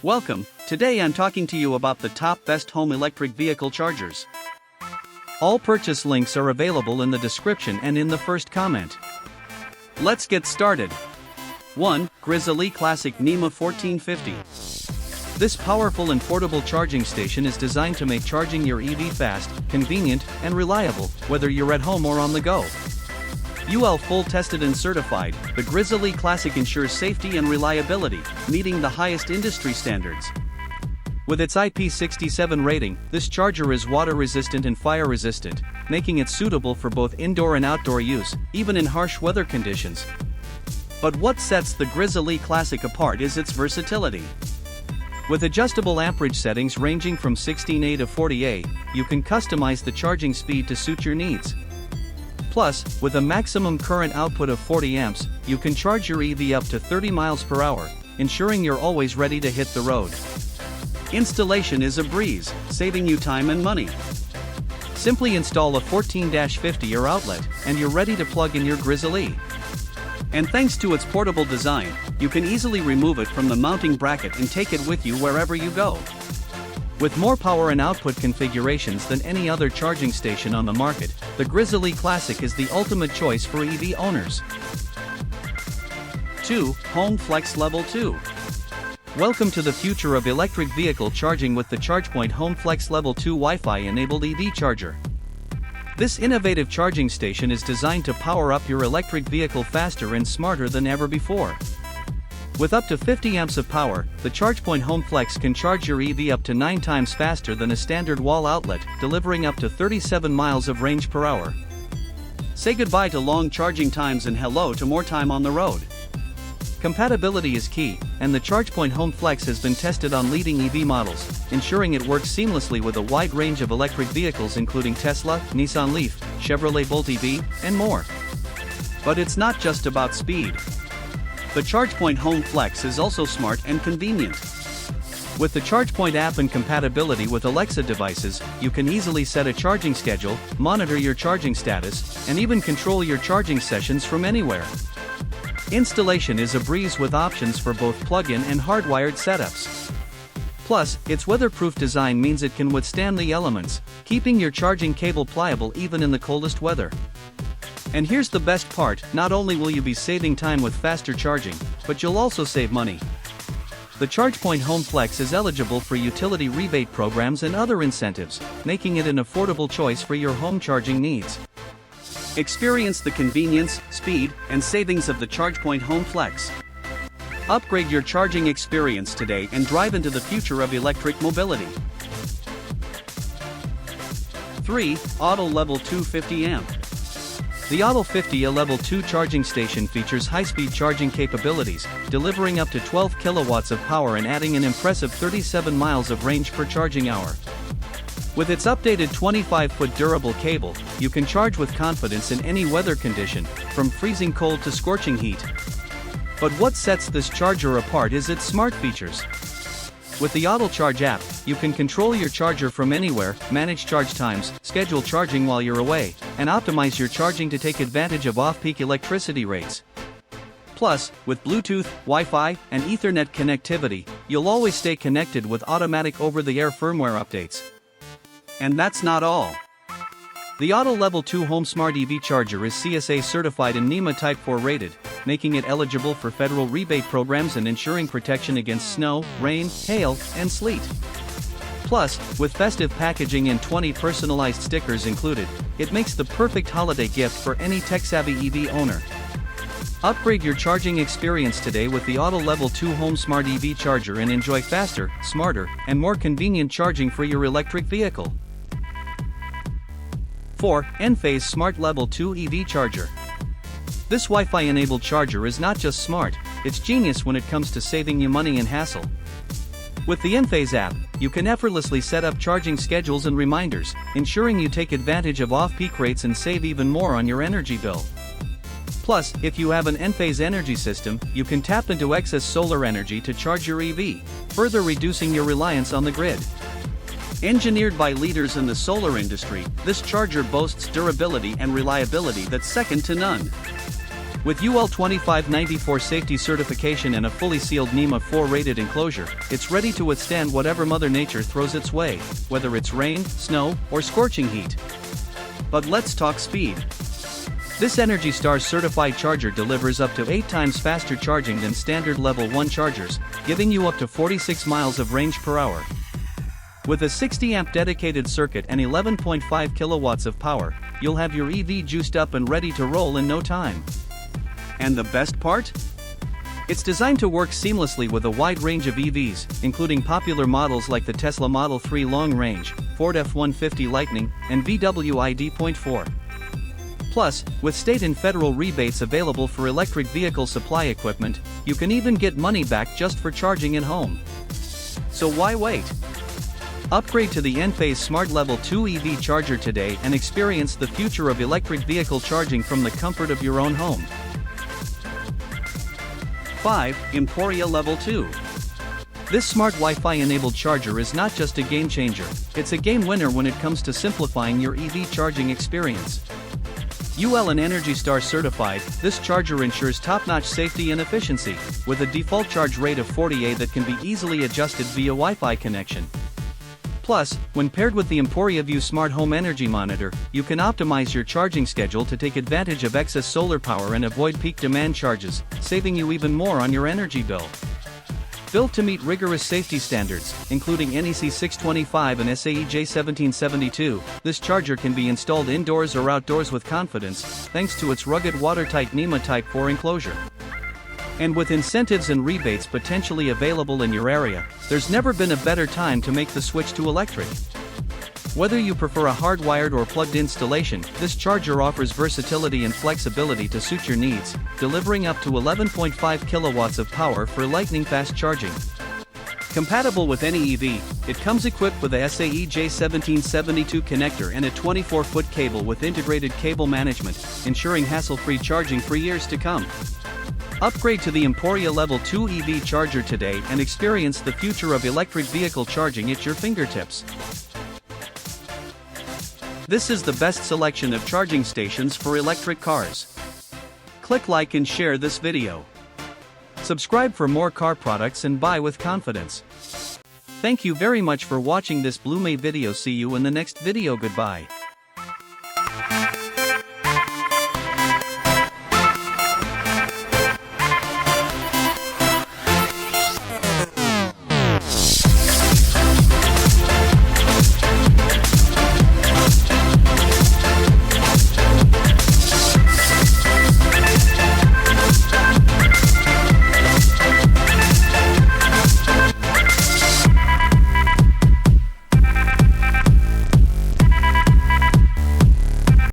Welcome, today I'm talking to you about the top best home electric vehicle chargers. All purchase links are available in the description and in the first comment. Let's get started. 1. Grizzl-E Classic NEMA 1450. This powerful and portable charging station is designed to make charging your EV fast, convenient, and reliable, whether you're at home or on the go. UL full tested and certified, the Grizzl-E Classic ensures safety and reliability, meeting the highest industry standards. With its IP67 rating, this charger is water resistant and fire resistant, making it suitable for both indoor and outdoor use, even in harsh weather conditions. But what sets the Grizzl-E Classic apart is its versatility. With adjustable amperage settings ranging from 16A to 40A, you can customize the charging speed to suit your needs. Plus, with a maximum current output of 40 amps, you can charge your EV up to 30 miles per hour, ensuring you're always ready to hit the road. Installation is a breeze, saving you time and money. Simply install a 14-50 or outlet, and you're ready to plug in your Grizzl-E. And thanks to its portable design, you can easily remove it from the mounting bracket and take it with you wherever you go. With more power and output configurations than any other charging station on the market, the Grizzl-E Classic is the ultimate choice for EV owners. 2. Home Flex Level 2. Welcome to the future of electric vehicle charging with the ChargePoint Home Flex Level 2 Wi-Fi enabled EV charger. This innovative charging station is designed to power up your electric vehicle faster and smarter than ever before. With up to 50 amps of power, the ChargePoint Home Flex can charge your EV up to 9 times faster than a standard wall outlet, delivering up to 37 miles of range per hour. Say goodbye to long charging times and hello to more time on the road. Compatibility is key, and the ChargePoint Home Flex has been tested on leading EV models, ensuring it works seamlessly with a wide range of electric vehicles including Tesla, Nissan Leaf, Chevrolet Bolt EV, and more. But it's not just about speed. The ChargePoint Home Flex is also smart and convenient. With the ChargePoint app and compatibility with Alexa devices, you can easily set a charging schedule, monitor your charging status, and even control your charging sessions from anywhere. Installation is a breeze with options for both plug-in and hardwired setups. Plus, its weatherproof design means it can withstand the elements, keeping your charging cable pliable even in the coldest weather. And here's the best part, not only will you be saving time with faster charging, but you'll also save money. The ChargePoint Home Flex is eligible for utility rebate programs and other incentives, making it an affordable choice for your home charging needs. Experience the convenience, speed, and savings of the ChargePoint Home Flex. Upgrade your charging experience today and drive into the future of electric mobility. 3. Autel Level 250 amp. The Autel 50A Level 2 charging station features high-speed charging capabilities, delivering up to 12 kilowatts of power and adding an impressive 37 miles of range per charging hour. With its updated 25-foot durable cable, you can charge with confidence in any weather condition, from freezing cold to scorching heat. But what sets this charger apart is its smart features. With the Autel Charge app, you can control your charger from anywhere, manage charge times, schedule charging while you're away, and optimize your charging to take advantage of off-peak electricity rates. Plus, with Bluetooth, Wi-Fi, and Ethernet connectivity, you'll always stay connected with automatic over-the-air firmware updates. And that's not all. The Autel Level 2 Home Smart EV Charger is CSA certified and NEMA Type 4 rated, making it eligible for federal rebate programs and ensuring protection against snow, rain, hail, and sleet. Plus, with festive packaging and 20 personalized stickers included, it makes the perfect holiday gift for any tech-savvy EV owner. Upgrade your charging experience today with the Autel Level 2 Home Smart EV Charger and enjoy faster, smarter, and more convenient charging for your electric vehicle. 4. Enphase Smart Level 2 EV Charger. This Wi-Fi enabled charger is not just smart, it's genius when it comes to saving you money and hassle. With the Enphase app, you can effortlessly set up charging schedules and reminders, ensuring you take advantage of off-peak rates and save even more on your energy bill. Plus, if you have an Enphase energy system, you can tap into excess solar energy to charge your EV, further reducing your reliance on the grid. Engineered by leaders in the solar industry, this charger boasts durability and reliability that's second to none. With UL 2594 safety certification and a fully sealed NEMA 4 rated enclosure, it's ready to withstand whatever Mother Nature throws its way, whether it's rain, snow, or scorching heat. But let's talk speed. This Energy Star certified charger delivers up to 8 times faster charging than standard level 1 chargers, giving you up to 46 miles of range per hour. With a 60-amp dedicated circuit and 11.5 kilowatts of power, you'll have your EV juiced up and ready to roll in no time. And the best part? It's designed to work seamlessly with a wide range of EVs, including popular models like the Tesla Model 3 Long Range, Ford F-150 Lightning, and VW ID.4. Plus, with state and federal rebates available for electric vehicle supply equipment, you can even get money back just for charging at home. So why wait? Upgrade to the Enphase Smart Level 2 EV charger today and experience the future of electric vehicle charging from the comfort of your own home. 5. Emporia Level 2. This smart Wi-Fi enabled charger is not just a game changer, it's a game winner when it comes to simplifying your EV charging experience. UL and Energy Star certified, this charger ensures top-notch safety and efficiency, with a default charge rate of 40A that can be easily adjusted via Wi-Fi connection. Plus, when paired with the Emporia View Smart Home Energy Monitor, you can optimize your charging schedule to take advantage of excess solar power and avoid peak demand charges, saving you even more on your energy bill. Built to meet rigorous safety standards, including NEC 625 and SAE J1772, this charger can be installed indoors or outdoors with confidence, thanks to its rugged watertight NEMA Type 4 enclosure. And with incentives and rebates potentially available in your area, there's never been a better time to make the switch to electric. Whether you prefer a hardwired or plugged installation, this charger offers versatility and flexibility to suit your needs, delivering up to 11.5 kilowatts of power for lightning-fast charging. Compatible with any EV, it comes equipped with a SAE J1772 connector and a 24-foot cable with integrated cable management, ensuring hassle-free charging for years to come. Upgrade to the Emporia Level 2 EV charger today and experience the future of electric vehicle charging at your fingertips. This is the best selection of charging stations for electric cars. Click like and share this video. Subscribe for more car products and buy with confidence. Thank you very much for watching this bluwmai video. See you in the next video. Goodbye.